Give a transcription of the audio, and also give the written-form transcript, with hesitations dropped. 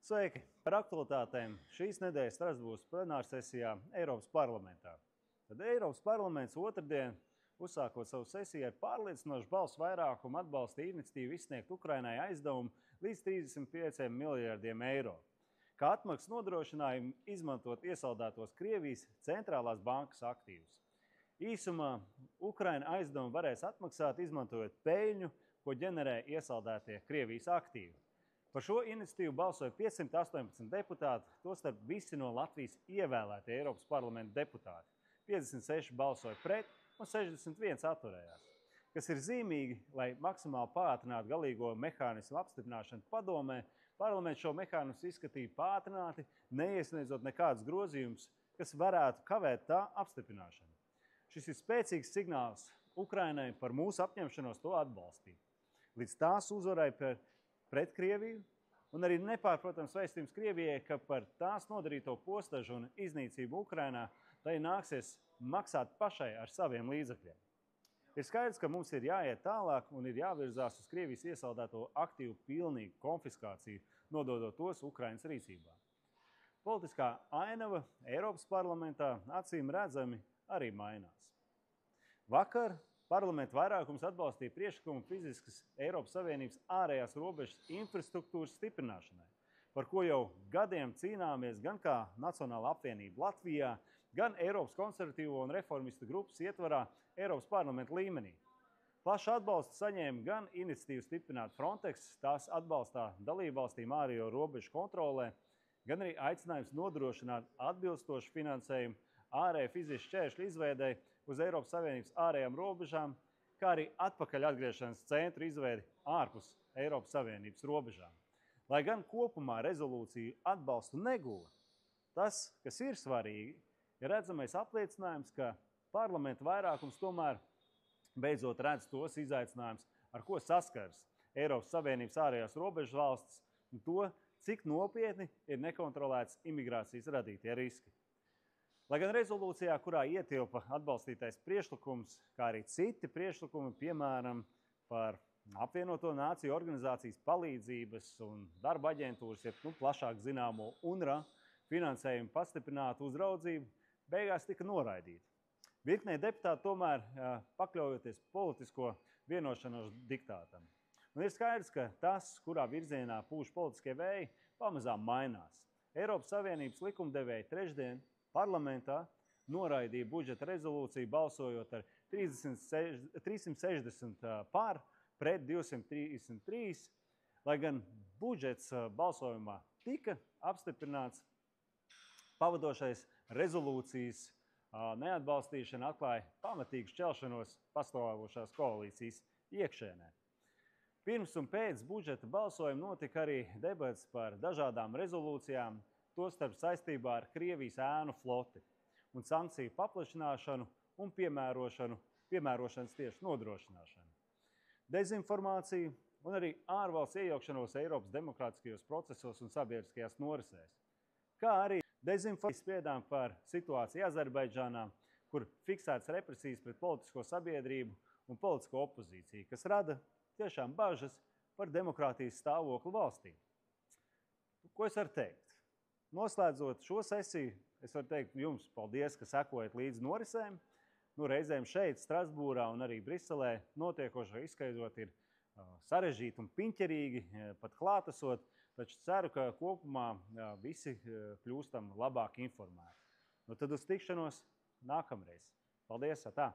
Sveiki! Par aktualitātēm šīs nedēļas Strasbūras plenārsesijā Eiropas parlamentā. Tad Eiropas parlaments otrdien, uzsākot savu sesiju, ar pārliecinošu balsu vairākumu atbalstīja iniciatīvu izsniegt Ukrainai aizdevumu līdz 35 miljardiem eiro. Kā atmaksas nodrošinājumu izmantot iesaldētos Krievijas centrālās bankas aktīvus. Īsumā Ukraina aizdevumu varēs atmaksāt, izmantojot peļņu, ko ģenerē iesaldētie Krievijas aktīvi. Par šo iniciatīvu balsoja 518 deputāti, tostarp visi no Latvijas ievēlētie Eiropas parlamenta deputāti. 56 balsoja pret un 61 atturējās. Kas ir zīmīgi, lai maksimāli pātrinātu galīgo mehānismu apstiprināšanu padomē, parlaments šo mehānismu izskatīja pātrināti, neiesniedzot nekādus grozījumus, kas varētu kavēt tā apstiprināšanu. Šis ir spēcīgs signāls Ukrainai par mūsu apņemšanos to atbalstīt. Līdz tās uzvarai pret Krieviju, un arī nepārprotams vēstījums Krievijai, ka par tās nodarīto postažu un iznīcību Ukrainā tai nāksies maksāt pašai ar saviem līdzekļiem. Ir skaidrs, ka mums ir jāiet tālāk un ir jāvirzās uz Krievijas iesaldēto aktīvu pilnīgu konfiskāciju, nododot tos Ukrainas rīcībā. Politiskā ainava Eiropas parlamentā acīm redzami arī mainās. Vakar parlamenta vairākums atbalstīja priekšlikumu fiziskas Eiropas Savienības ārējās robežas infrastruktūras stiprināšanai, par ko jau gadiem cīnāmies gan kā Nacionāla apvienība Latvijā, gan Eiropas konservatīvo un reformistu grupas ietvarā Eiropas parlamenta līmenī. Plašu atbalstu saņēma gan iniciatīvu stiprināt Frontex, tās atbalstā dalībvalstīm ārējo robežu kontrolē, gan arī aicinājums nodrošināt atbilstošu finansējumu ārēju fizisku šķēršļu izveidei uz Eiropas Savienības ārējām robežām, kā arī atpakaļ atgriešanas centru izveidi ārpus Eiropas Savienības robežām. Lai gan kopumā rezolūciju atbalstu neguva, tas, kas ir svarīgi, ir redzamais apliecinājums, ka parlamenta vairākums tomēr beidzot redz tos izaicinājumus, ar ko saskars Eiropas Savienības ārējās robežas valstis, un to, cik nopietni ir nekontrolēts imigrācijas radītie riski. Lai gan rezolūcijā, kurā ietilpa atbalstītais priekšlikums, kā arī citi priekšlikumi, piemēram, par apvienoto nāciju organizācijas palīdzības un darba aģentūras, plašāk zināmo UNRWA finansējumu pastiprinātu uzraudzību, beigās tika noraidīta. Virknē deputāti tomēr pakļaujoties politisko vienošanos diktātam. Un ir skaidrs, ka tas, kurā virzienā pūš politiskie vēji, pamazām mainās. Eiropas Savienības likumdevēji trešdien parlamentā noraidīja budžeta rezolūciju, balsojot ar 360 par, pret 233, lai gan budžets balsojumā tika apstiprināts, pavadošais rezolūcijas neatbalstīšana atklāja pamatīgu šķelšanos pastāvošās koalīcijas iekšēnē. Pirms un pēc budžeta balsojuma notika arī debats par dažādām rezolūcijām, tostarp saistībā ar Krievijas ēnu floti un sankciju paplašināšanu un piemērošanas tieši nodrošināšanu. Dezinformāciju un arī ārvalsts iejaukšanos Eiropas demokrātiskajos procesos un sabiedriskajās norisēs. Kā arī dezinformācijas spriedām par situāciju Azerbaidžānā, kur fiksētas represijas pret politisko sabiedrību un politisko opozīciju, kas rada tiešām bažas par demokrātijas stāvokli valstī. Ko es varu teikt? Noslēdzot šo sesiju, es varu teikt jums paldies, ka sekojat līdz norisēm. Reizēm šeit, Strasbūrā un arī Briselē notiekošo izskaidrot ir sarežģīti un piņķerīgi, pat klātesot, taču ceru, ka kopumā visi kļūstam labāk informēti. Tad uz tikšanos nākamreiz. Paldies! Atā!